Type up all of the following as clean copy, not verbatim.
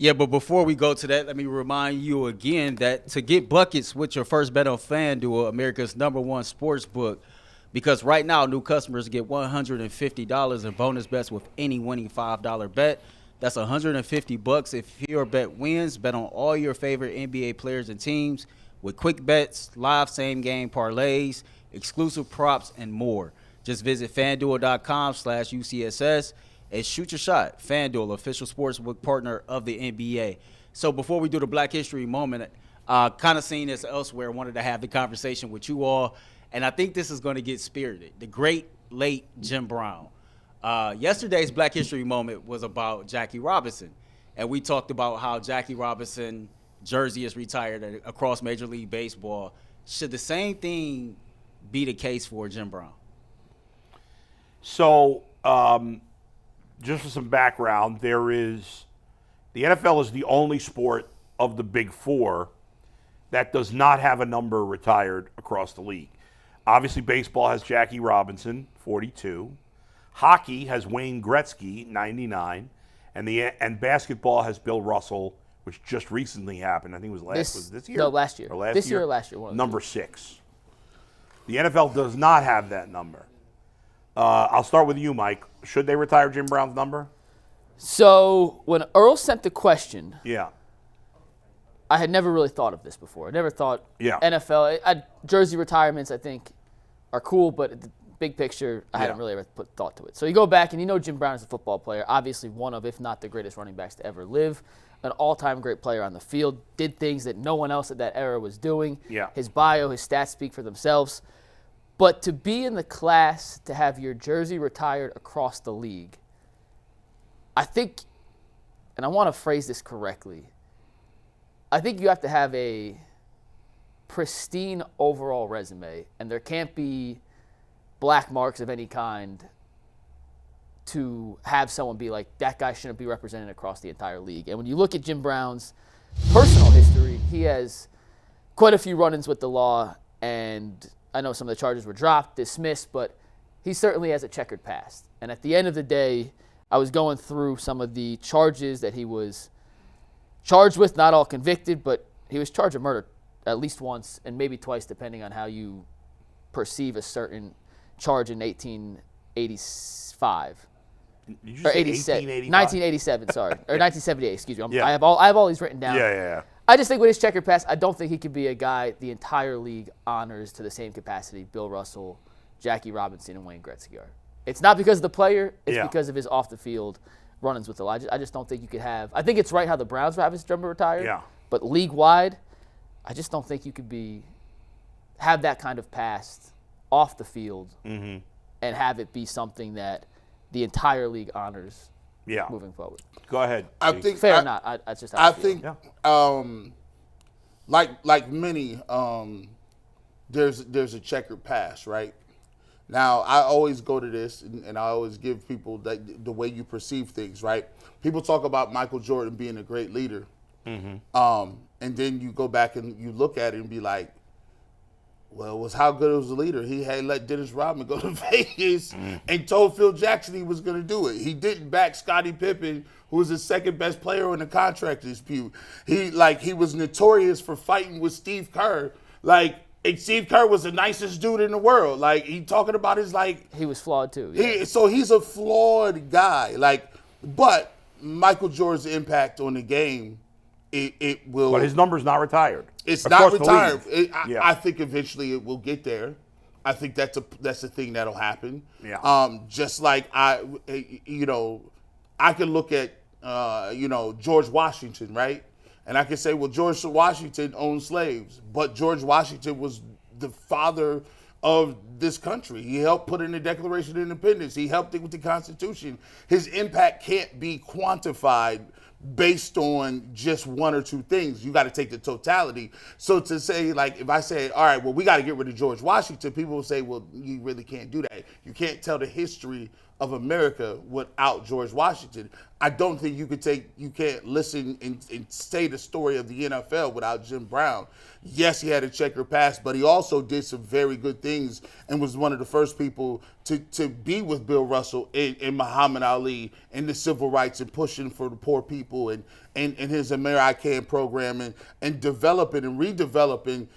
Yeah, but before we go to that, let me remind you again that to get buckets with your first bet on FanDuel, America's #1 sports book, because right now new customers get $150 in bonus bets with any winning $5 bet. That's $150 if your bet wins. Bet on all your favorite NBA players and teams with quick bets, live same-game parlays, exclusive props, and more. Just visit FanDuel.com/UCSS and shoot your shot. FanDuel, official sportsbook partner of the NBA. So before we do the Black History moment, kind of seen this elsewhere, wanted to have the conversation with you all, and I think this is going to get spirited. The great, late Jim Brown. Yesterday's Black History moment was about Jackie Robinson, and we talked about how Jackie Robinson jersey is retired across Major League Baseball. Should the same thing be the case for Jim Brown? So, just for some background, the NFL is the only sport of the Big Four that does not have a number retired across the league. Obviously, baseball has Jackie Robinson, 42. Hockey has Wayne Gretzky, 99. And basketball has Bill Russell, which just recently happened. I think it was this year? No, last year. Or This year or last year? Number 6. The NFL does not have that number. I'll start with you, Mike. Should they retire Jim Brown's number? So when Earl sent the question, Yeah. I had never really thought of this before. I never thought Yeah. NFL jersey retirements. I think are cool, but the big picture, I hadn't really ever put thought to it. So you go back and Jim Brown is a football player, obviously one of, if not the greatest running backs to ever live, an all-time great player on the field, did things that no one else at that era was doing. Yeah. His bio, his stats speak for themselves. But to be in the class to have your jersey retired across the league, I think, and I want to phrase this correctly, I think you have to have a pristine overall resume, and there can't be black marks of any kind to have someone be like, that guy shouldn't be represented across the entire league. And when you look at Jim Brown's personal history, he has quite a few run-ins with the law, and I know some of the charges were dropped, dismissed, but he certainly has a checkered past. And at the end of the day, I was going through some of the charges that he was charged with, not all convicted, but he was charged of murder at least once and maybe twice, depending on how you perceive a certain charge in 1885. Or 1987, sorry. Or 1978, excuse me. I have all these written down. Yeah. I just think with his checkered past, I don't think he could be a guy the entire league honors to the same capacity Bill Russell, Jackie Robinson, and Wayne Gretzky are. It's not because of the player. It's because of his off-the-field run-ins with the law. I just don't think you could have – I think it's right how the Browns have his number retired. Yeah. But league-wide, I just don't think you could have that kind of past off the field and have it be something that the entire league honors moving forward. Go ahead. I think fair or not. That's just how I feel. think like many, there's a checkered past, right? Now, I always go to this, and I always give people the way you perceive things, right? People talk about Michael Jordan being a great leader, and then you go back and you look at it and be like, well, it was how good it was a leader. He had let Dennis Rodman go to Vegas and told Phil Jackson he was going to do it. He didn't back Scottie Pippen, who was the second best player in the contract dispute. He was notorious for fighting with Steve Kerr. And Steve Kerr was the nicest dude in the world. He talking about his he was flawed too. Yeah. So he's a flawed guy. But Michael Jordan's impact on the game, it will. But his number's not retired. It's not retired. I think eventually it will get there. I think that's a thing that'll happen. Yeah. Just like I can look at George Washington, right? And I can say, well, George Washington owned slaves, but George Washington was the father of this country. He helped put in the Declaration of Independence. He helped it with the Constitution. His impact can't be quantified based on just one or two things. You got to take the totality. So to say, if I say, all right, well, we got to get rid of George Washington, people will say, well, you really can't do that. You can't tell the history of America without George Washington. I don't think you can't listen and say the story of the NFL without Jim Brown. Yes, he had a checkered past, but he also did some very good things and was one of the first people to be with Bill Russell and Muhammad Ali and the civil rights and pushing for the poor people and his American program and developing and redeveloping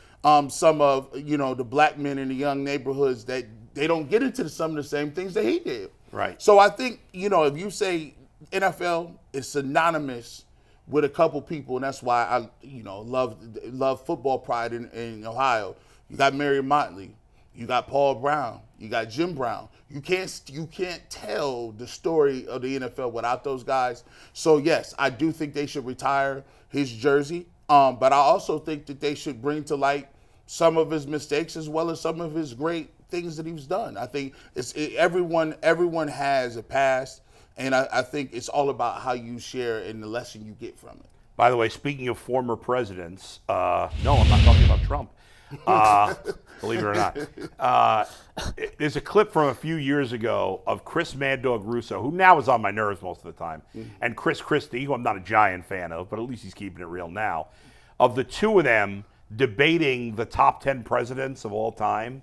some of the black men in the young neighborhoods that they don't get into some of the same things that he did. Right. So I think, if you say NFL is synonymous with a couple people, and that's why I, love football pride in Ohio. You got Mary Motley, you got Paul Brown, you got Jim Brown. You can't tell the story of the NFL without those guys. So yes, I do think they should retire his jersey. But I also think that they should bring to light some of his mistakes as well as some of his great things that he's done. I think everyone has a past, and I think it's all about how you share and the lesson you get from it. By the way, speaking of former presidents, no, I'm not talking about Trump. Believe it or not. There's a clip from a few years ago of Chris Mad Dog Russo, who now is on my nerves most of the time, and Chris Christie, who I'm not a giant fan of, but at least he's keeping it real now, of the two of them debating the top 10 presidents of all time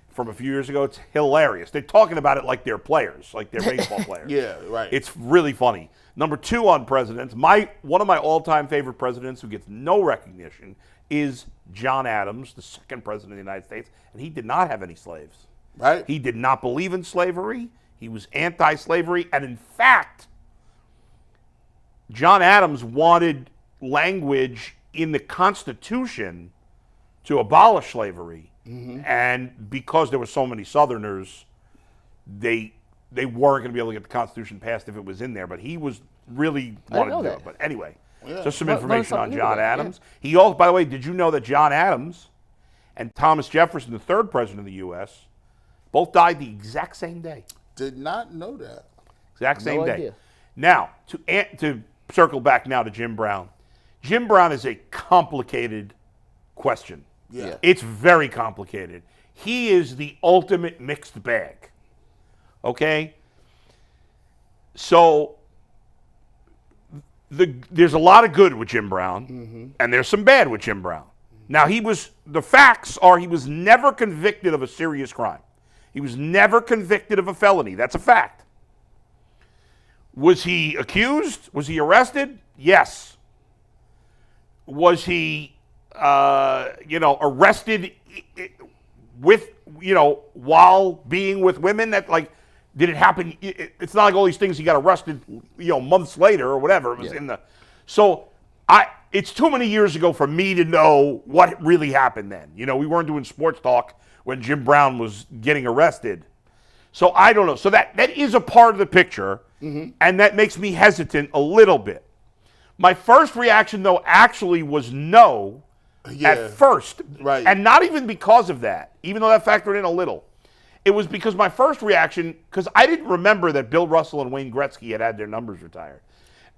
from a few years ago. It's hilarious. They're talking about it like they're players, like they're baseball players. Yeah, right. It's really funny. Number 2 on presidents, one of my all-time favorite presidents who gets no recognition is John Adams, the second president of the United States, and he did not have any slaves. Right. He did not believe in slavery. He was anti-slavery, and in fact, John Adams wanted language in the Constitution to abolish slavery. And because there were so many Southerners, they weren't going to be able to get the Constitution passed if it was in there. But he was really wanted to do it. But anyway, just some information on John Adams. Yeah. He also, by the way, did you know that John Adams and Thomas Jefferson, the third president of the U.S., both died the exact same day? Did not know that. Exact same day. Idea. Now, to circle back now to Jim Brown. Jim Brown is a complicated question. Yeah. It's very complicated. He is the ultimate mixed bag. Okay? So there's a lot of good with Jim Brown, and there's some bad with Jim Brown. Now, the facts are he was never convicted of a serious crime. He was never convicted of a felony. That's a fact. Was he accused? Was he arrested? Yes. Was he arrested with, while being with women? Did it happen? It's not like all these things he got arrested, months later or whatever. It was So it's too many years ago for me to know what really happened then. We weren't doing sports talk when Jim Brown was getting arrested. So I don't know. So that is a part of the picture, and that makes me hesitant a little bit. My first reaction, though, actually was no at first. Right. And not even because of that, even though that factored in a little. It was because my first reaction, because I didn't remember that Bill Russell and Wayne Gretzky had their numbers retired.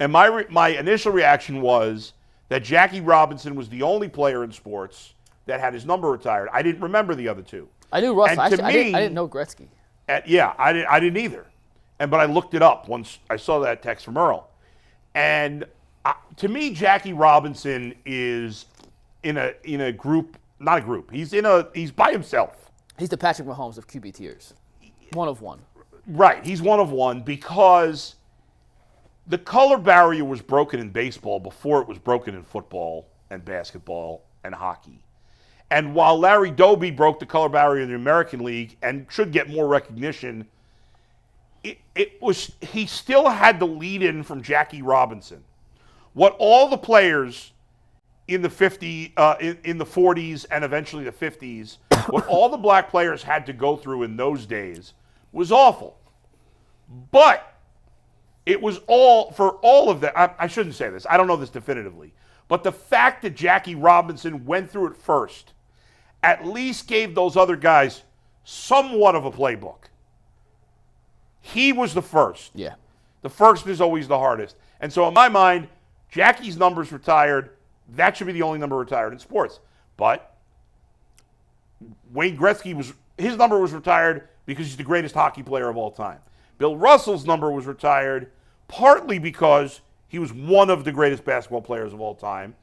And my initial reaction was that Jackie Robinson was the only player in sports that had his number retired. I didn't remember the other two. I knew Russell. And I didn't know Gretzky. I didn't either. But I looked it up once I saw that text from Earl. And to me, Jackie Robinson is in a group, not a group. He's by himself. He's the Patrick Mahomes of QB tiers. One of one. Right. He's one of one because the color barrier was broken in baseball before it was broken in football and basketball and hockey. And while Larry Doby broke the color barrier in the American League and should get more recognition, he still had the lead-in from Jackie Robinson. What all the players in the 40s and eventually the 50s, what all the black players had to go through in those days was awful. But it was all, for all of that, I shouldn't say this, I don't know this definitively, but the fact that Jackie Robinson went through it first at least gave those other guys somewhat of a playbook. He was the first. Yeah. The first is always the hardest. And so in my mind, Jackie's number's retired. That should be the only number retired in sports. But Wayne Gretzky his number was retired because he's the greatest hockey player of all time. Bill Russell's number was retired partly because he was one of the greatest basketball players of all time,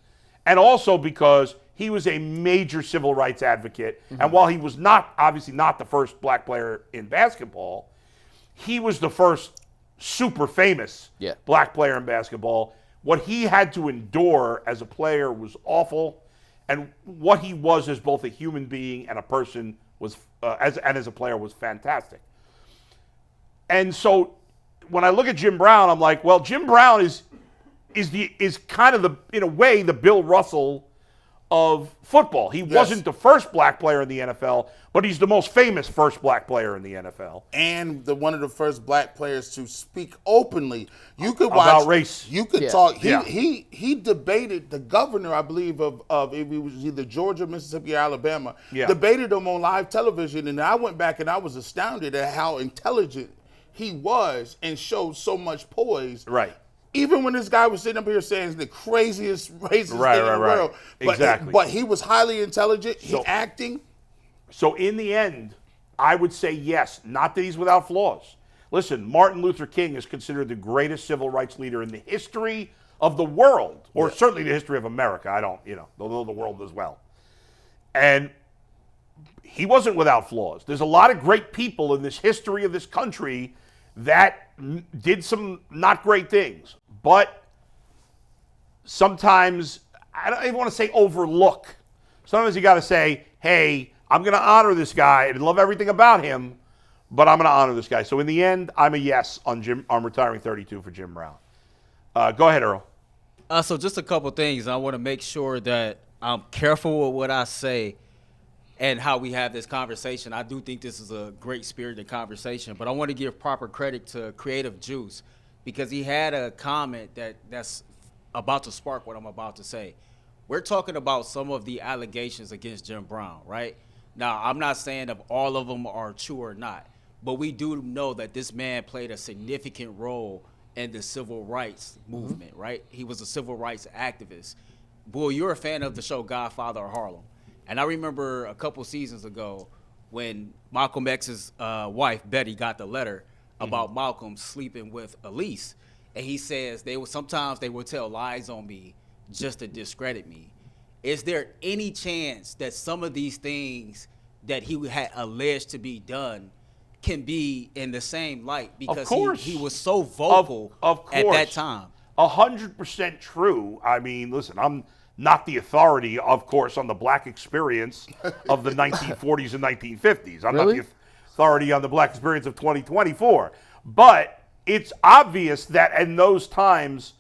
and also because he was a major civil rights advocate. And while he was obviously not the first black player in basketball, he was the first super famous black player in basketball. What he had to endure as a player was awful, and what he was as both a human being and a person was, as a player, was fantastic. And so when I look at Jim Brown, I'm like, well, Jim Brown is kind of in a way the Bill Russell of football. He wasn't the first black player in the NFL, but he's the most famous first black player in the NFL. And one of the first black players to speak openly. You could watch about race. You could talk. He debated the governor, I believe, of it was either Georgia, Mississippi, or Alabama. Debated him on live television, and I went back and I was astounded at how intelligent he was and showed so much poise. Right. Even when this guy was sitting up here saying the craziest racist thing in the world. Exactly. But he was highly intelligent. He acting. So in the end, I would say yes, not that he's without flaws. Listen, Martin Luther King is considered the greatest civil rights leader in the history of the world, or certainly the history of America. I don't, although the world as well. And he wasn't without flaws. There's a lot of great people in this history of this country that did some not great things. But sometimes, I don't even want to say overlook. Sometimes you got to say, hey, I'm going to honor this guy and love everything about him, but I'm going to honor this guy. So in the end, I'm a yes on retiring 32 for Jim Brown. Go ahead, Earl. So just a couple things. I want to make sure that I'm careful with what I say and how we have this conversation. I do think this is a great spirited conversation, but I want to give proper credit to Creative Juice because he had a comment that's about to spark what I'm about to say. We're talking about some of the allegations against Jim Brown, right? Now, I'm not saying if all of them are true or not, but we do know that this man played a significant role in the civil rights movement, right? He was a civil rights activist. Bull, you're a fan of the show Godfather of Harlem. And I remember a couple seasons ago when Malcolm X's wife, Betty, got the letter about Malcolm sleeping with Elise. And he says sometimes they will tell lies on me just to discredit me. Is there any chance that some of these things that he had alleged to be done can be in the same light? Because he was so vocal at that time. 100% true. I mean, listen, I'm not the authority, of course, on the black experience of the 1940s and 1950s. I'm not the authority on the black experience of 2024. But it's obvious that in those times,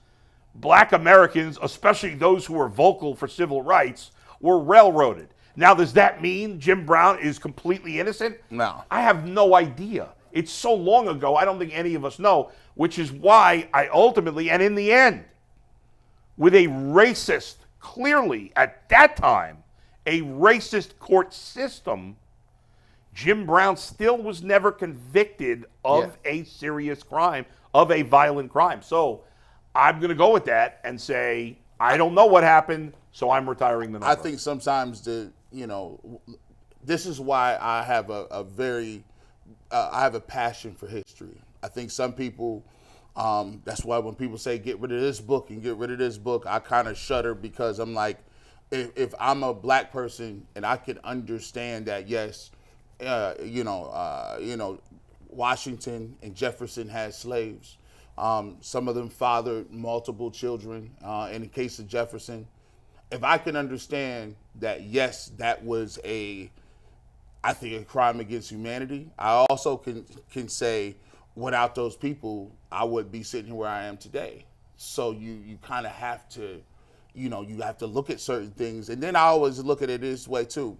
black Americans, especially those who were vocal for civil rights, were railroaded. Now, does that mean Jim Brown is completely innocent? No. I have no idea. It's so long ago, I don't think any of us know, which is why I ultimately, and in the end, with a racist, clearly at that time, a racist court system, Jim Brown still was never convicted of a serious crime, of a violent crime. So I'm going to go with that and say, I don't know what happened, so I'm retiring the number. I think sometimes this is why I have I have a passion for history. I think some people, that's why when people say get rid of this book and get rid of this book, I kind of shudder because I'm like, if I'm a black person and I can understand that, yes, Washington and Jefferson had slaves. Some of them fathered multiple children. In the case of Jefferson, if I can understand that, yes, that was I think a crime against humanity. I also can say, without those people, I would be sitting here where I am today. So you kind of have to, you have to look at certain things, and then I always look at it this way too.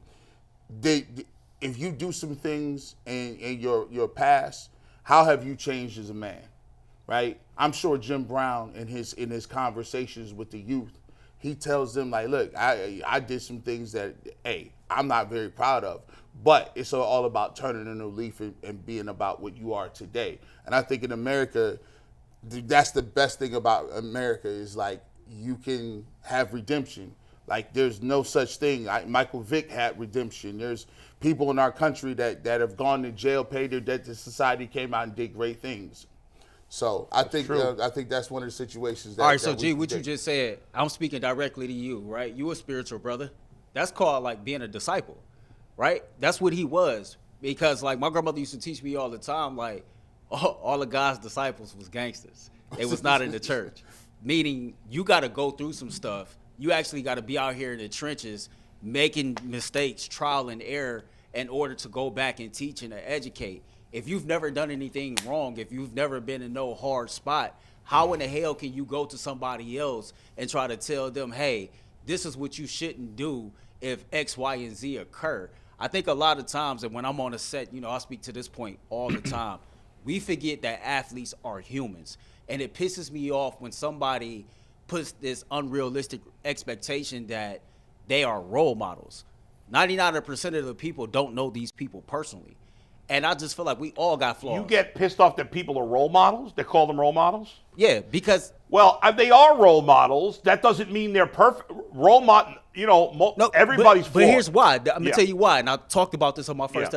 If you do some things in your past, how have you changed as a man? Right? I'm sure Jim Brown in his conversations with the youth, he tells them like, look, I did some things that, hey, I'm not very proud of, but it's all about turning a new leaf and being about what you are today. And I think in America, that's the best thing about America is like you can have redemption. Like there's no such thing. Michael Vick had redemption. There's people in our country that have gone to jail, paid their debt to society, came out and did great things. So I think that's one of the situations. All right, so G, what you just said, I'm speaking directly to you, right? You a spiritual brother. That's called like being a disciple, right? That's what he was. Because like my grandmother used to teach me all the time, like all of God's disciples was gangsters. They was not in the church. Meaning you got to go through some stuff. You actually got to be out here in the trenches making mistakes, trial and error, in order to go back and teach and to educate. If you've never done anything wrong, if you've never been in no hard spot, how in the hell can you go to somebody else and try to tell them, hey, this is what you shouldn't do if X, Y, and Z occur? I think a lot of times, and when I'm on a set, you know, I speak to this point all the time, we forget that athletes are humans. And it pisses me off when somebody puts this unrealistic expectation that they are role models. 99% of the people don't know these people personally. And I just feel like we all got flaws. You get pissed off that people are role models? They call them role models? Yeah, because... Well, they are role models. That doesn't mean they're perfect. Role model, you know, everybody's flawed. But here's why. I'm going to tell you why. And I talked about this on my first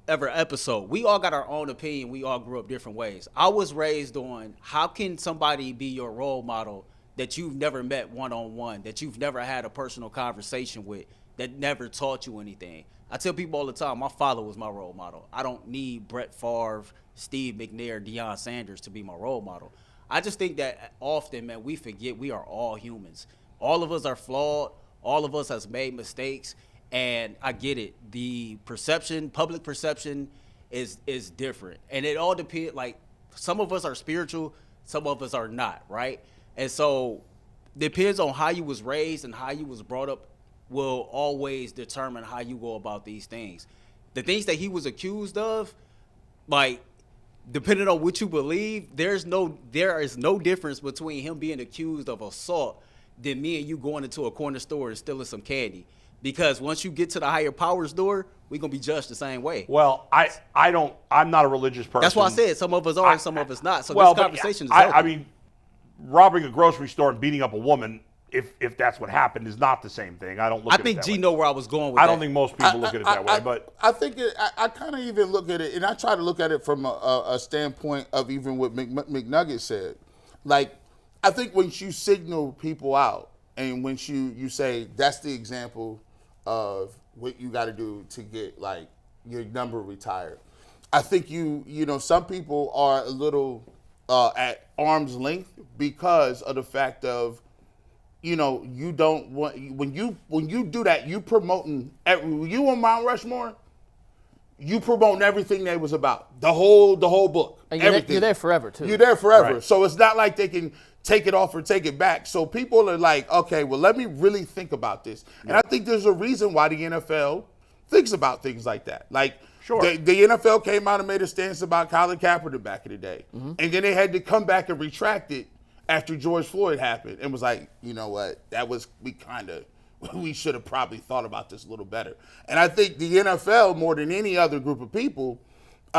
ever episode. We all got our own opinion. We all grew up different ways. I was raised on how can somebody be your role model that you've never met one-on-one, that you've never had a personal conversation with, that never taught you anything. I tell people all the time, my father was my role model. I don't need Brett Favre, Steve McNair, Deion Sanders to be my role model. I just think that often, man, we forget we are all humans. All of us are flawed. All of us has made mistakes. And I get it. The perception, public perception is different. And it all depends, like, some of us are spiritual, some of us are not, right? And so depends on how you was raised and how you was brought up will always determine how you go about these things. The things that he was accused of, like, depending on what you believe, there is no difference between him being accused of assault than me and you going into a corner store and stealing some candy. Because once you get to the higher powers door, we're going to be judged the same way. Well, I'm not a religious person. That's why I said some of us are and some of us not. So this conversation is healthy. I mean, robbing a grocery store and beating up a woman, if that's what happened, is not the same thing. I don't look at it that way. I think G know where I was going with that. I don't think most people look at it that way. But I think I kind of even look at it, and I try to look at it from a standpoint of even what McNugget said. Like, I think when you signal people out and when you say that's the example of what you got to do to get, like, your number retired, I think you know, some people are a little at arm's length because of the fact of, you know, you don't want, when you do that, you promoting, you on Mount Rushmore, you promoting everything they was about, the whole book, and everything. You're there forever too. You're there forever, Right. So it's not like they can take it off or take it back. So people are like, okay, well, let me really think about this. And I think there's a reason why the NFL thinks about things like that. Like, Sure. the NFL came out and made a stance about Colin Kaepernick back in the day, and then they had to come back and retract it after George Floyd happened, and was like, you know what, we should have probably thought about this a little better. And I think the NFL, more than any other group of people, the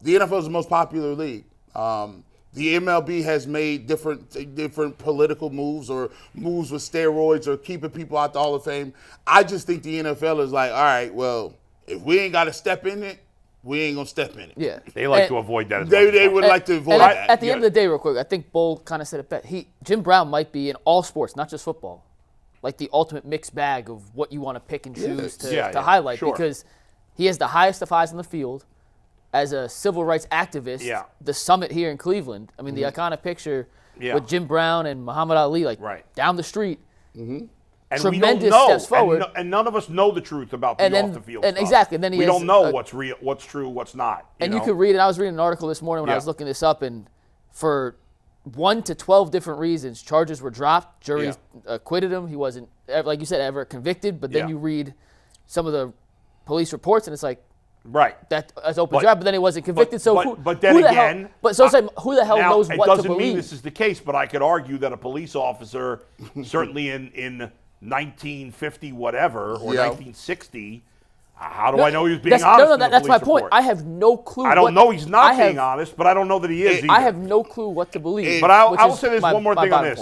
NFL is the most popular league. The MLB has made different political moves or moves with steroids or keeping people out the Hall of Fame. I just think the NFL is like, all right, well, if we ain't got to step in it, we ain't going to step in it. Yeah. they like to avoid that as much They as possible. would like to avoid And that. at the end of the day, real quick, I think Bull kind of said it best. Jim Brown might be in all sports, not just football, like the ultimate mixed bag of what you want to pick and choose to highlight, sure. because he has the highest of highs on the field. As a civil rights activist, the summit here in Cleveland, I mean, the iconic picture with Jim Brown and Muhammad Ali, like down the street. And tremendous we don't know, steps forward. and none of us know the truth about the off the field stuff. Exactly. And then we don't know what's real, what's true, what's not. You could read it. I was reading an article this morning when I was looking this up, and for 1 to 12 different reasons, charges were dropped. Juries acquitted him. He wasn't, like you said, ever convicted. But then you read some of the police reports, and it's like, that's open job. But then he wasn't convicted. So who the hell knows what to believe? It doesn't mean this is the case, but I could argue that a police officer, certainly in 1950 whatever or 1960, how do I know he was being honest? That's my point. I have no clue. I don't know he's not being honest, but I don't know that he is either. I have no clue what to believe. But I will say this one more thing on this.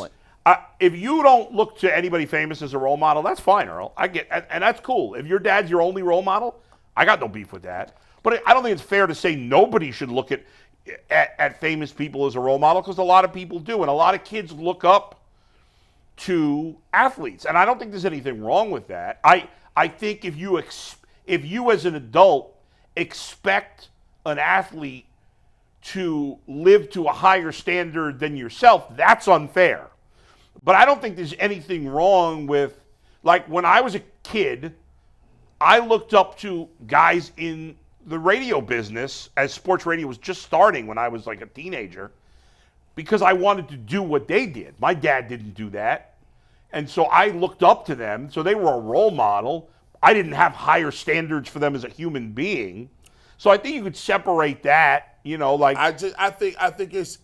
If you don't look to anybody famous as a role model, that's fine, Earl. I get, and that's cool. If your dad's your only role model, I got no beef with that. But I don't think it's fair to say nobody should look at famous people as a role model, because a lot of people do. And a lot of kids look up to athletes. And I don't think there's anything wrong with that. I think if you as an adult expect an athlete to live to a higher standard than yourself, that's unfair. But I don't think there's anything wrong with, like, when I was a kid, I looked up to guys in the radio business as sports radio was just starting when I was like a teenager, because I wanted to do what they did. My dad didn't do that. And so I looked up to them. So they were a role model. I didn't have higher standards for them as a human being. So I think you could separate that, like I think it's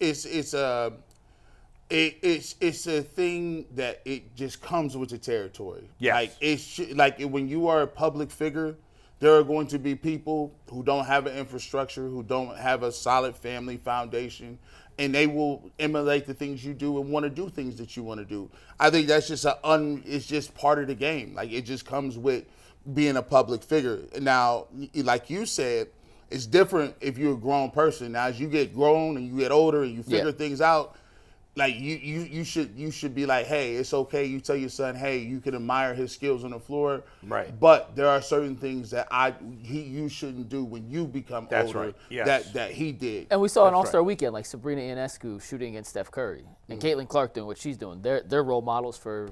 a thing that it just comes with the territory. Yes. Like when you are a public figure, there are going to be people who don't have an infrastructure, who don't have a solid family foundation, and they will emulate the things you do and want to do things that you want to do. I think that's just it's just part of the game. Like, it just comes with being a public figure. Now, like you said, it's different if you're a grown person. Now, as you get grown and you get older and you figure things out, like you should be like, hey, it's okay. You tell your son, hey, you can admire his skills on the floor, right? But there are certain things that you shouldn't do when you become older. Right. Yes. That he did. And we saw an All-Star weekend, like Sabrina Ionescu shooting against Steph Curry, and Caitlin Clark doing what she's doing. They're role models for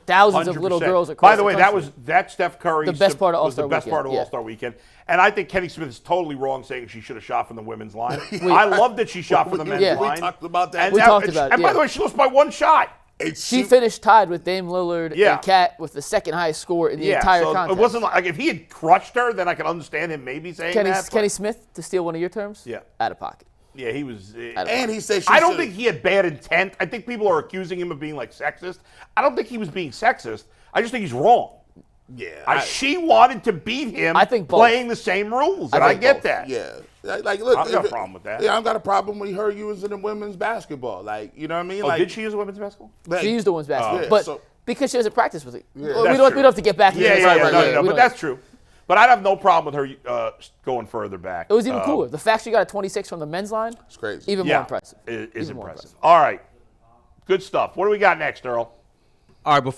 thousands of little 100%. girls across the country. By the way, that Steph Curry the best part of was the best part of All-Star weekend. And I think Kenny Smith is totally wrong saying she should have shot from the women's line. I love that she shot from the men's line. We talked about that. We talked about it. And by the way, she lost by one shot. She finished tied with Dame Lillard and Kat with the second highest score in the entire contest. It wasn't like if he had crushed her, then I could understand him maybe saying that. Kenny Smith, to steal one of your terms? Yeah. Out of pocket. Yeah, he was. And he said I don't think he had bad intent. I think people are accusing him of being like sexist. I don't think he was being sexist. I just think he's wrong. Yeah. She wanted to beat him I think both. playing the same rules, and I get that. Yeah. Like, look, I've got a problem with that. Yeah, I've got a problem with her using the women's basketball. Like, you know what I mean? Oh, like, did she use women's basketball? She used the women's basketball. yeah, but so- because she doesn't practice with it. Yeah. We don't have to get back to Yeah, this. no, but that's true. But I'd have no problem with her going further back. It was even cooler. The fact she got a 26 from the men's line, it's crazy. even more impressive. It is Even more impressive. All right. Good stuff. What do we got next, Earl? All right, before